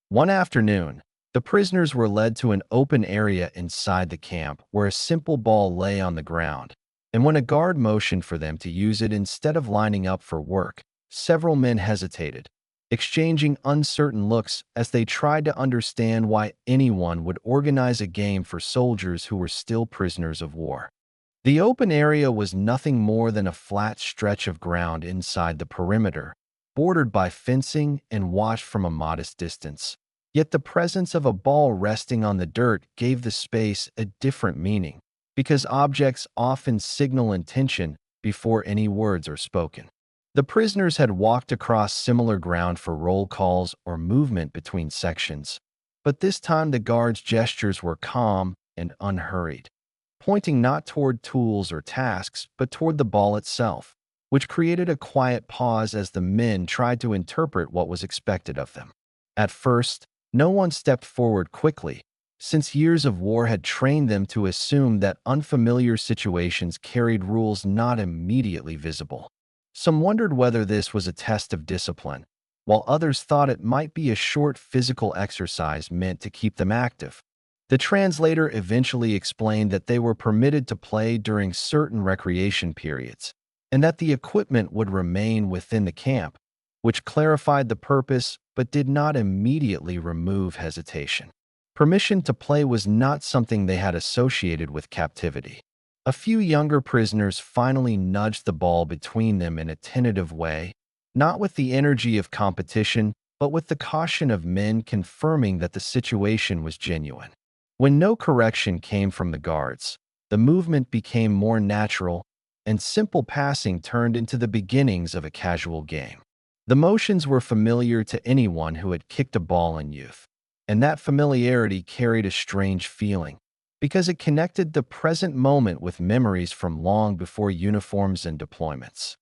One afternoon, the prisoners were led to an open area inside the camp where a simple ball lay on the ground, and when a guard motioned for them to use it instead of lining up for work, several men hesitated, exchanging uncertain looks as they tried to understand why anyone would organize a game for soldiers who were still prisoners of war. The open area was nothing more than a flat stretch of ground inside the perimeter, bordered by fencing and watched from a modest distance. Yet the presence of a ball resting on the dirt gave the space a different meaning, because objects often signal intention before any words are spoken. The prisoners had walked across similar ground for roll calls or movement between sections, but this time the guards' gestures were calm and unhurried, pointing not toward tools or tasks, but toward the ball itself, which created a quiet pause as the men tried to interpret what was expected of them. At first, no one stepped forward quickly, since years of war had trained them to assume that unfamiliar situations carried rules not immediately visible. Some wondered whether this was a test of discipline, while others thought it might be a short physical exercise meant to keep them active. The translator eventually explained that they were permitted to play during certain recreation periods, and that the equipment would remain within the camp, which clarified the purpose but did not immediately remove hesitation. Permission to play was not something they had associated with captivity. A few younger prisoners finally nudged the ball between them in a tentative way, not with the energy of competition, but with the caution of men confirming that the situation was genuine. When no correction came from the guards, the movement became more natural, and simple passing turned into the beginnings of a casual game. The motions were familiar to anyone who had kicked a ball in youth, and that familiarity carried a strange feeling, because it connected the present moment with memories from long before uniforms and deployments.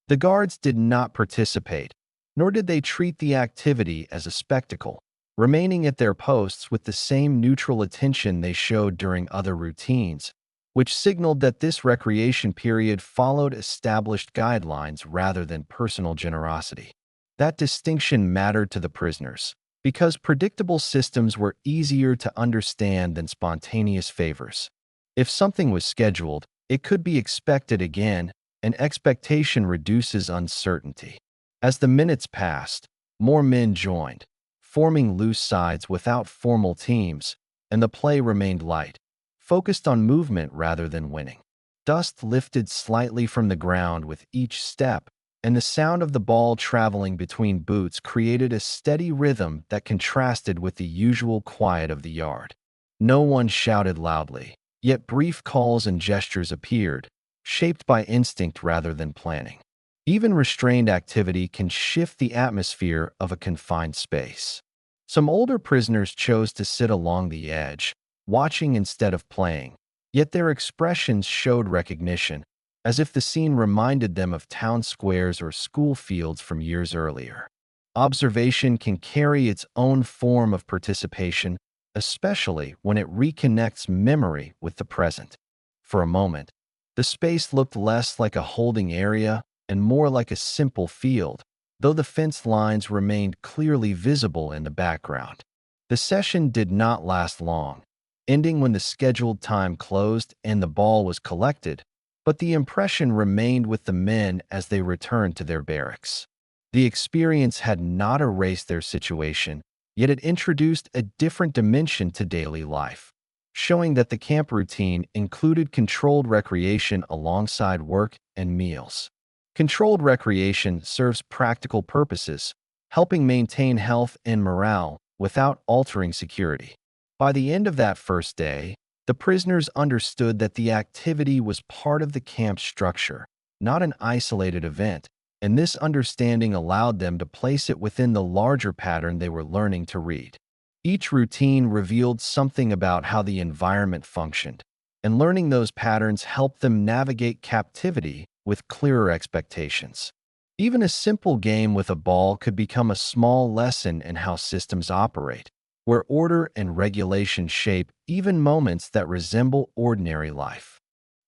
The guards did not participate, nor did they treat the activity as a spectacle, remaining at their posts with the same neutral attention they showed during other routines, which signaled that this recreation period followed established guidelines rather than personal generosity. That distinction mattered to the prisoners, because predictable systems were easier to understand than spontaneous favors. If something was scheduled, it could be expected again, and expectation reduces uncertainty. As the minutes passed, more men joined, forming loose sides without formal teams, and the play remained light, focused on movement rather than winning. Dust lifted slightly from the ground with each step, and the sound of the ball traveling between boots created a steady rhythm that contrasted with the usual quiet of the yard. No one shouted loudly, yet brief calls and gestures appeared, shaped by instinct rather than planning. Even restrained activity can shift the atmosphere of a confined space. Some older prisoners chose to sit along the edge, watching instead of playing, yet their expressions showed recognition, as if the scene reminded them of town squares or school fields from years earlier. Observation can carry its own form of participation, especially when it reconnects memory with the present. For a moment, the space looked less like a holding area and more like a simple field, though the fence lines remained clearly visible in the background. The session did not last long, ending when the scheduled time closed and the ball was collected, but the impression remained with the men as they returned to their barracks. The experience had not erased their situation, yet it introduced a different dimension to daily life, showing that the camp routine included controlled recreation alongside work and meals. Controlled recreation serves practical purposes, helping maintain health and morale without altering security. By the end of that first day, the prisoners understood that the activity was part of the camp's structure, not an isolated event, and this understanding allowed them to place it within the larger pattern they were learning to read. Each routine revealed something about how the environment functioned, and learning those patterns helped them navigate captivity with clearer expectations. Even a simple game with a ball could become a small lesson in how systems operate, where order and regulation shape even moments that resemble ordinary life.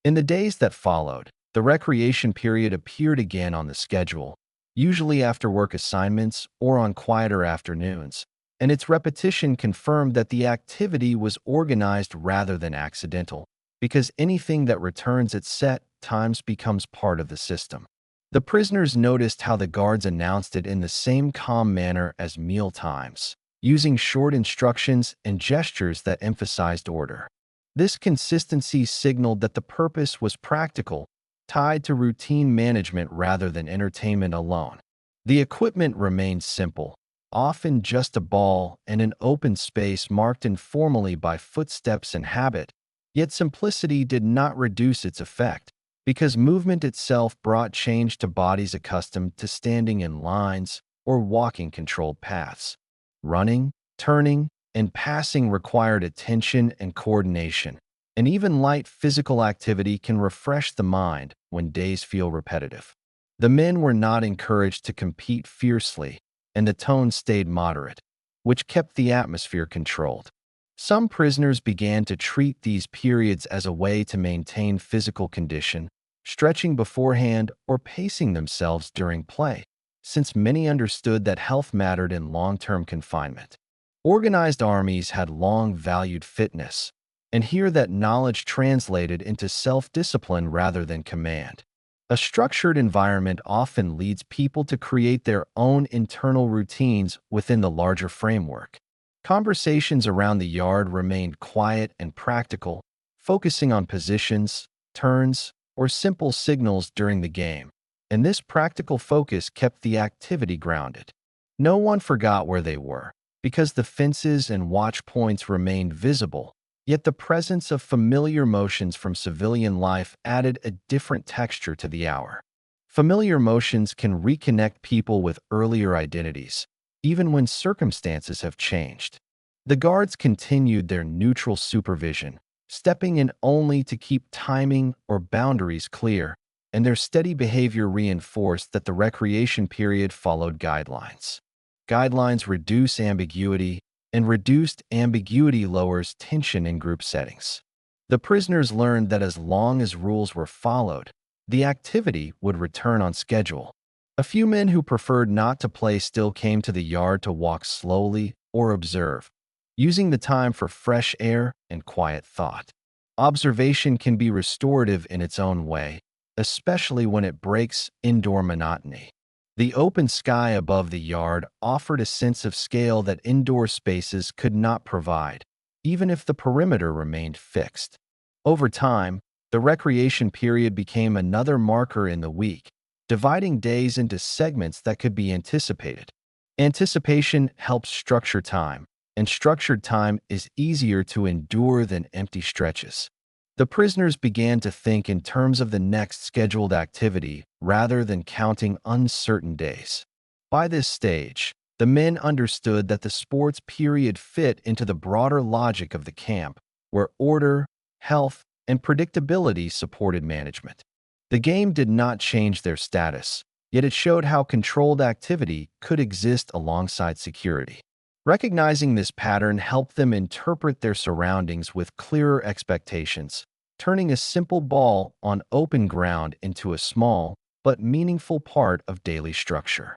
In the days that followed, the recreation period appeared again on the schedule, usually after work assignments or on quieter afternoons, and its repetition confirmed that the activity was organized rather than accidental, because anything that returns at set times becomes part of the system. The prisoners noticed how the guards announced it in the same calm manner as meal times, using short instructions and gestures that emphasized order. This consistency signaled that the purpose was practical, tied to routine management rather than entertainment alone. The equipment remained simple, often just a ball and an open space marked informally by footsteps and habit, yet simplicity did not reduce its effect, because movement itself brought change to bodies accustomed to standing in lines or walking controlled paths. Running, turning, and passing required attention and coordination, and even light physical activity can refresh the mind when days feel repetitive. The men were not encouraged to compete fiercely, and the tone stayed moderate, which kept the atmosphere controlled. Some prisoners began to treat these periods as a way to maintain physical condition, stretching beforehand or pacing themselves during play, since many understood that health mattered in long-term confinement. Organized armies had long valued fitness, and here that knowledge translated into self-discipline rather than command. A structured environment often leads people to create their own internal routines within the larger framework. Conversations around the yard remained quiet and practical, focusing on positions, turns, or simple signals during the game, and this practical focus kept the activity grounded. No one forgot where they were, because the fences and watch points remained visible, yet the presence of familiar motions from civilian life added a different texture to the hour. Familiar motions can reconnect people with earlier identities, even when circumstances have changed. The guards continued their neutral supervision, stepping in only to keep timing or boundaries clear, and their steady behavior reinforced that the recreation period followed guidelines. Guidelines reduce ambiguity, and reduced ambiguity lowers tension in group settings. The prisoners learned that as long as rules were followed, the activity would return on schedule. A few men who preferred not to play still came to the yard to walk slowly or observe, using the time for fresh air and quiet thought. Observation can be restorative in its own way, especially when it breaks indoor monotony. The open sky above the yard offered a sense of scale that indoor spaces could not provide, even if the perimeter remained fixed. Over time, the recreation period became another marker in the week, dividing days into segments that could be anticipated. Anticipation helps structure time, and structured time is easier to endure than empty stretches. The prisoners began to think in terms of the next scheduled activity rather than counting uncertain days. By this stage, the men understood that the sports period fit into the broader logic of the camp, where order, health, and predictability supported management. The game did not change their status, yet it showed how controlled activity could exist alongside security. Recognizing this pattern helped them interpret their surroundings with clearer expectations, turning a simple ball on open ground into a small but meaningful part of daily structure.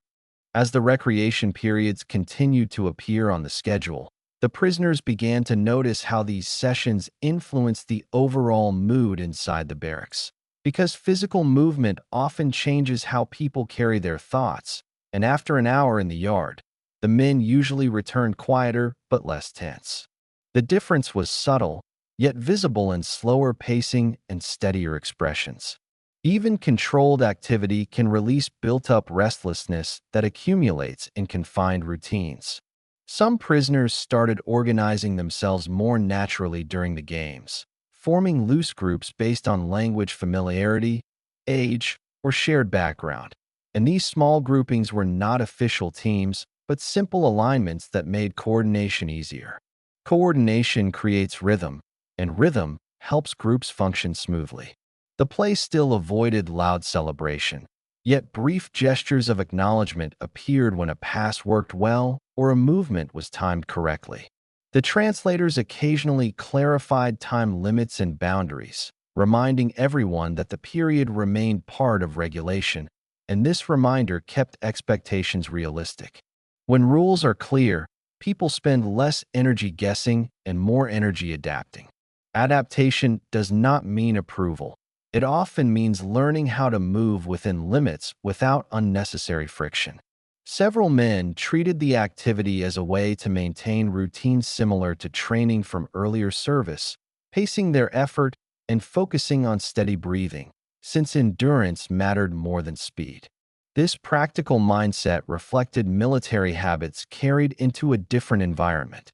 As the recreation periods continued to appear on the schedule, the prisoners began to notice how these sessions influenced the overall mood inside the barracks. Because physical movement often changes how people carry their thoughts, and after an hour in the yard, the men usually returned quieter but less tense. The difference was subtle, yet visible in slower pacing and steadier expressions. Even controlled activity can release built-up restlessness that accumulates in confined routines. Some prisoners started organizing themselves more naturally during the games, forming loose groups based on language familiarity, age, or shared background. And these small groupings were not official teams, but simple alignments that made coordination easier. Coordination creates rhythm, and rhythm helps groups function smoothly. The play still avoided loud celebration, yet brief gestures of acknowledgement appeared when a pass worked well or a movement was timed correctly. The translators occasionally clarified time limits and boundaries, reminding everyone that the period remained part of regulation, and this reminder kept expectations realistic. When rules are clear, people spend less energy guessing and more energy adapting. Adaptation does not mean approval. It often means learning how to move within limits without unnecessary friction. Several men treated the activity as a way to maintain routines similar to training from earlier service, pacing their effort and focusing on steady breathing, since endurance mattered more than speed. This practical mindset reflected military habits carried into a different environment.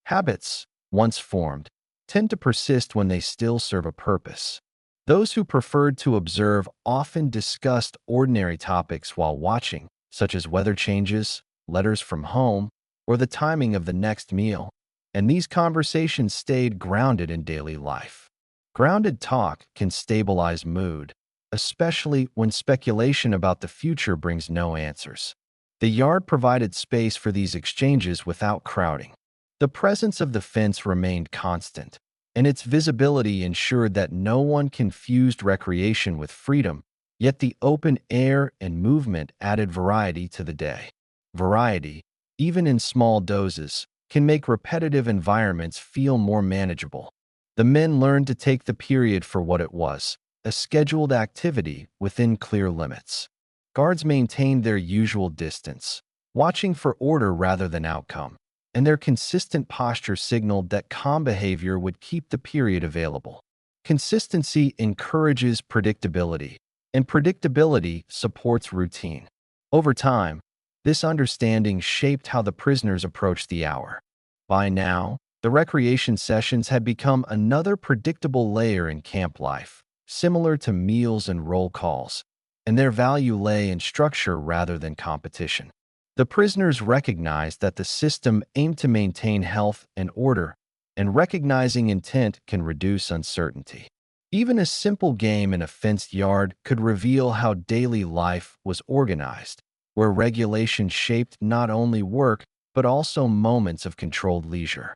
Habits, once formed, tend to persist when they still serve a purpose. Those who preferred to observe often discussed ordinary topics while watching, such as weather changes, letters from home, or the timing of the next meal, and these conversations stayed grounded in daily life. Grounded talk can stabilize mood, especially when speculation about the future brings no answers. The yard provided space for these exchanges without crowding. The presence of the fence remained constant, and its visibility ensured that no one confused recreation with freedom, yet the open air and movement added variety to the day. Variety, even in small doses, can make repetitive environments feel more manageable. The men learned to take the period for what it was, a scheduled activity within clear limits. Guards maintained their usual distance, watching for order rather than outcome, and their consistent posture signaled that calm behavior would keep the period available. Consistency encourages predictability, and predictability supports routine. Over time, this understanding shaped how the prisoners approached the hour. By now, the recreation sessions had become another predictable layer in camp life, similar to meals and roll calls, and their value lay in structure rather than competition. The prisoners recognized that the system aimed to maintain health and order, and recognizing intent can reduce uncertainty. Even a simple game in a fenced yard could reveal how daily life was organized, where regulation shaped not only work but also moments of controlled leisure.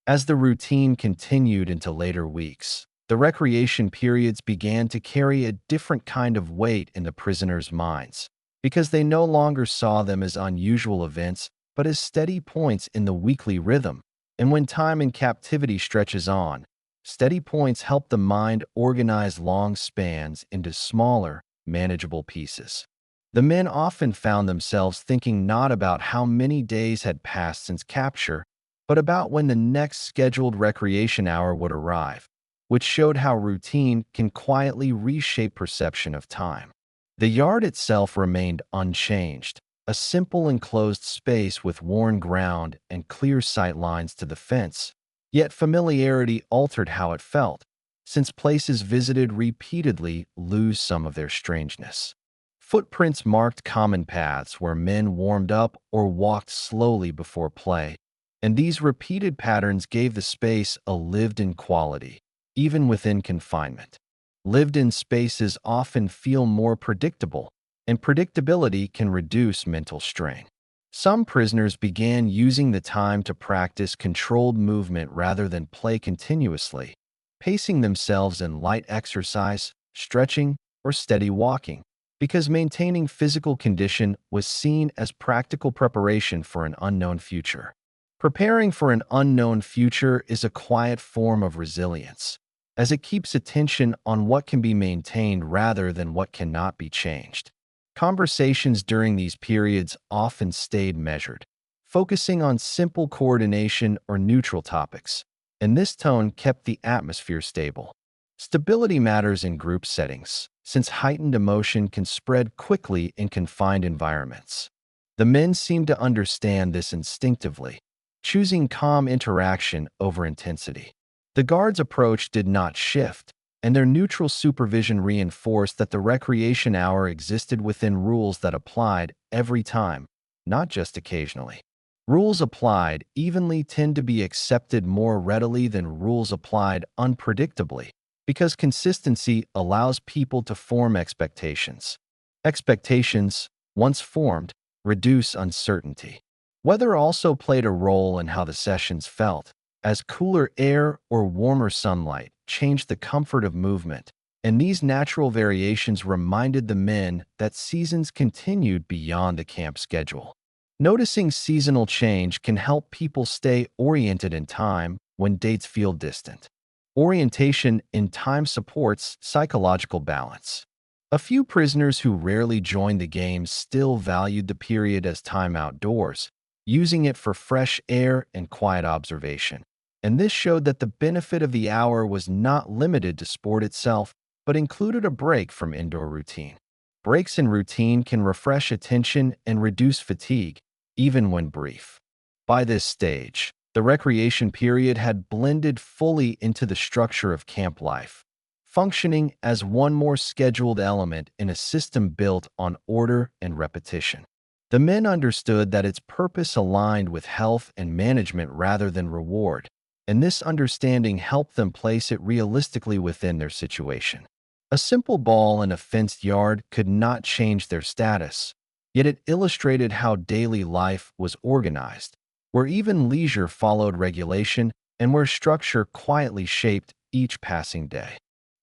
As the routine continued into later weeks, the recreation periods began to carry a different kind of weight in the prisoners' minds, because they no longer saw them as unusual events but as steady points in the weekly rhythm. And when time in captivity stretches on, steady points help the mind organize long spans into smaller, manageable pieces. The men often found themselves thinking not about how many days had passed since capture, but about when the next scheduled recreation hour would arrive, which showed how routine can quietly reshape perception of time. The yard itself remained unchanged, a simple enclosed space with worn ground and clear sight lines to the fence. Yet familiarity altered how it felt, since places visited repeatedly lose some of their strangeness. Footprints marked common paths where men warmed up or walked slowly before play, and these repeated patterns gave the space a lived-in quality, even within confinement. Lived-in spaces often feel more predictable, and predictability can reduce mental strain. Some prisoners began using the time to practice controlled movement rather than play continuously, pacing themselves in light exercise, stretching, or steady walking, because maintaining physical condition was seen as practical preparation for an unknown future. Preparing for an unknown future is a quiet form of resilience, as it keeps attention on what can be maintained rather than what cannot be changed. Conversations during these periods often stayed measured, focusing on simple coordination or neutral topics, and this tone kept the atmosphere stable. Stability matters in group settings, since heightened emotion can spread quickly in confined environments. The men seemed to understand this instinctively, choosing calm interaction over intensity. The guards' approach did not shift, and their neutral supervision reinforced that the recreation hour existed within rules that applied every time, not just occasionally. Rules applied evenly tend to be accepted more readily than rules applied unpredictably, because consistency allows people to form expectations. Expectations, once formed, reduce uncertainty. Weather also played a role in how the sessions felt, as cooler air or warmer sunlight changed the comfort of movement, and these natural variations reminded the men that seasons continued beyond the camp schedule. Noticing seasonal change can help people stay oriented in time when dates feel distant. Orientation in time supports psychological balance. A few prisoners who rarely joined the game still valued the period as time outdoors, using it for fresh air and quiet observation. And this showed that the benefit of the hour was not limited to sport itself, but included a break from indoor routine. Breaks in routine can refresh attention and reduce fatigue, even when brief. By this stage, the recreation period had blended fully into the structure of camp life, functioning as one more scheduled element in a system built on order and repetition. The men understood that its purpose aligned with health and management rather than reward, and this understanding helped them place it realistically within their situation. A simple ball in a fenced yard could not change their status, yet it illustrated how daily life was organized, where even leisure followed regulation and where structure quietly shaped each passing day.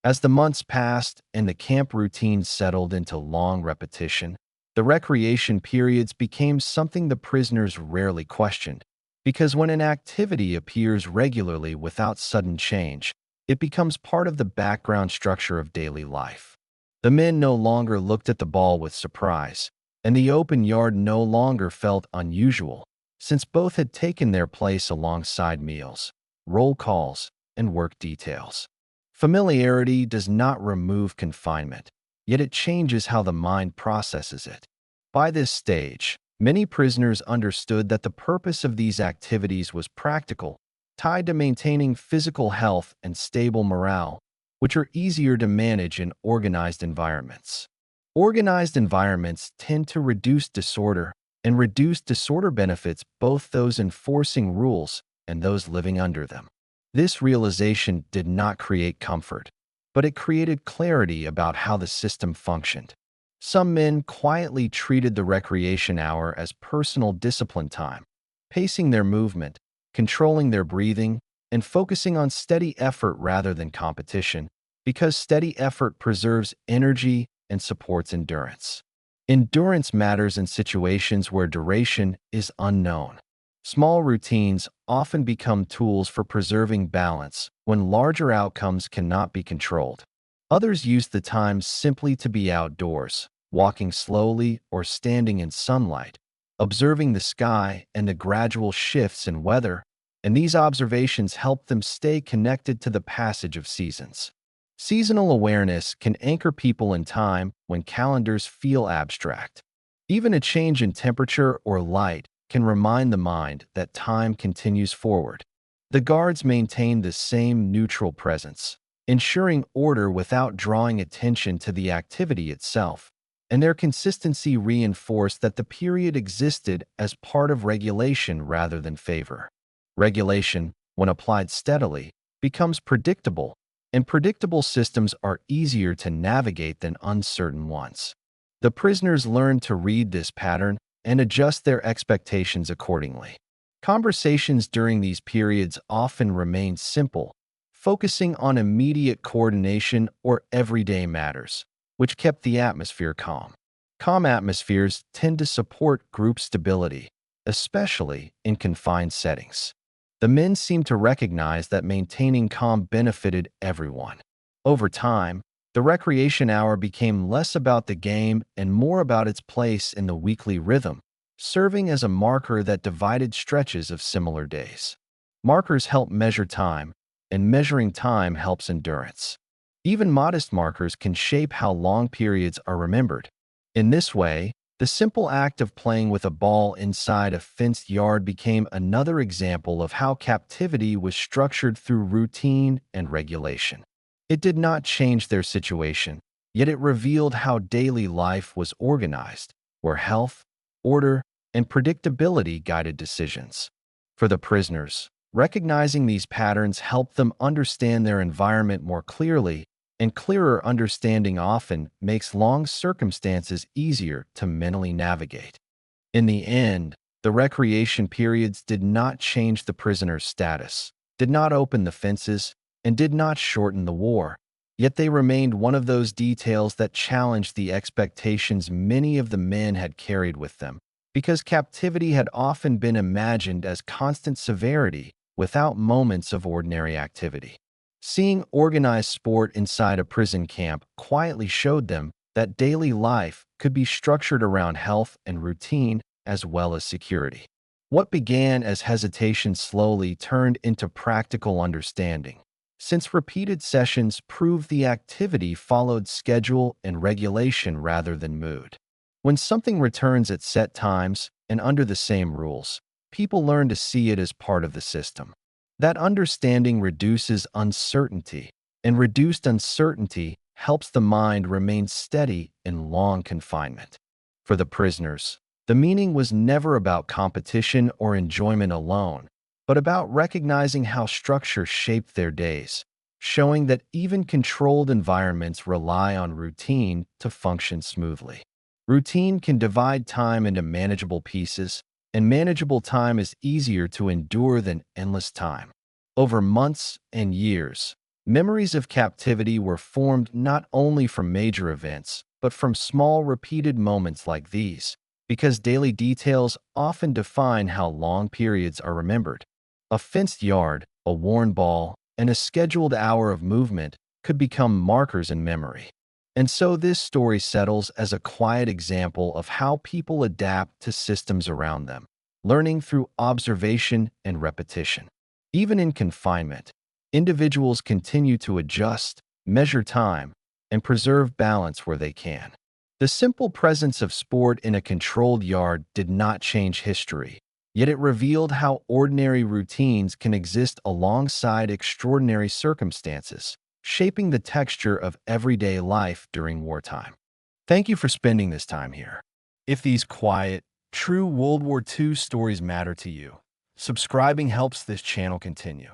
As the months passed and the camp routine settled into long repetition, the recreation periods became something the prisoners rarely questioned, because when an activity appears regularly without sudden change, it becomes part of the background structure of daily life. The men no longer looked at the ball with surprise, and the open yard no longer felt unusual, since both had taken their place alongside meals, roll calls, and work details. Familiarity does not remove confinement, yet it changes how the mind processes it. By this stage, many prisoners understood that the purpose of these activities was practical, tied to maintaining physical health and stable morale, which are easier to manage in organized environments. Organized environments tend to reduce disorder, and reduced disorder benefits both those enforcing rules and those living under them. This realization did not create comfort, but it created clarity about how the system functioned. Some men quietly treated the recreation hour as personal discipline time, pacing their movement, controlling their breathing, and focusing on steady effort rather than competition, because steady effort preserves energy and supports endurance. Endurance matters in situations where duration is unknown. Small routines often become tools for preserving balance when larger outcomes cannot be controlled. Others use the time simply to be outdoors, walking slowly or standing in sunlight, observing the sky and the gradual shifts in weather, and these observations help them stay connected to the passage of seasons. Seasonal awareness can anchor people in time when calendars feel abstract. Even a change in temperature or light can remind the mind that time continues forward. The guards maintain the same neutral presence, ensuring order without drawing attention to the activity itself, and their consistency reinforced that the period existed as part of regulation rather than favor. Regulation, when applied steadily, becomes predictable, and predictable systems are easier to navigate than uncertain ones. The prisoners learned to read this pattern and adjust their expectations accordingly. Conversations during these periods often remained simple, focusing on immediate coordination or everyday matters, which kept the atmosphere calm. Calm atmospheres tend to support group stability, especially in confined settings. The men seemed to recognize that maintaining calm benefited everyone. Over time, the recreation hour became less about the game and more about its place in the weekly rhythm, serving as a marker that divided stretches of similar days. Markers help measure time, and measuring time helps endurance. Even modest markers can shape how long periods are remembered. In this way, the simple act of playing with a ball inside a fenced yard became another example of how captivity was structured through routine and regulation. It did not change their situation, yet it revealed how daily life was organized, where health, order, and predictability guided decisions. For the prisoners, recognizing these patterns helped them understand their environment more clearly, and clearer understanding often makes long circumstances easier to mentally navigate. In the end, the recreation periods did not change the prisoner's status, did not open the fences, and did not shorten the war. Yet they remained one of those details that challenged the expectations many of the men had carried with them, because captivity had often been imagined as constant severity without moments of ordinary activity. Seeing organized sport inside a prison camp quietly showed them that daily life could be structured around health and routine as well as security. What began as hesitation slowly turned into practical understanding, since repeated sessions proved the activity followed schedule and regulation rather than mood. When something returns at set times and under the same rules, people learn to see it as part of the system. That understanding reduces uncertainty, and reduced uncertainty helps the mind remain steady in long confinement. For the prisoners, the meaning was never about competition or enjoyment alone, but about recognizing how structure shaped their days, showing that even controlled environments rely on routine to function smoothly. Routine can divide time into manageable pieces, and manageable time is easier to endure than endless time. Over months and years, memories of captivity were formed not only from major events, but from small repeated moments like these, because daily details often define how long periods are remembered. A fenced yard, a worn ball, and a scheduled hour of movement could become markers in memory. And so this story settles as a quiet example of how people adapt to systems around them, learning through observation and repetition. Even in confinement, individuals continue to adjust, measure time, and preserve balance where they can. The simple presence of sport in a controlled yard did not change history, yet it revealed how ordinary routines can exist alongside extraordinary circumstances, shaping the texture of everyday life during wartime. Thank you for spending this time here. If these quiet, true World War II stories matter to you, subscribing helps this channel continue.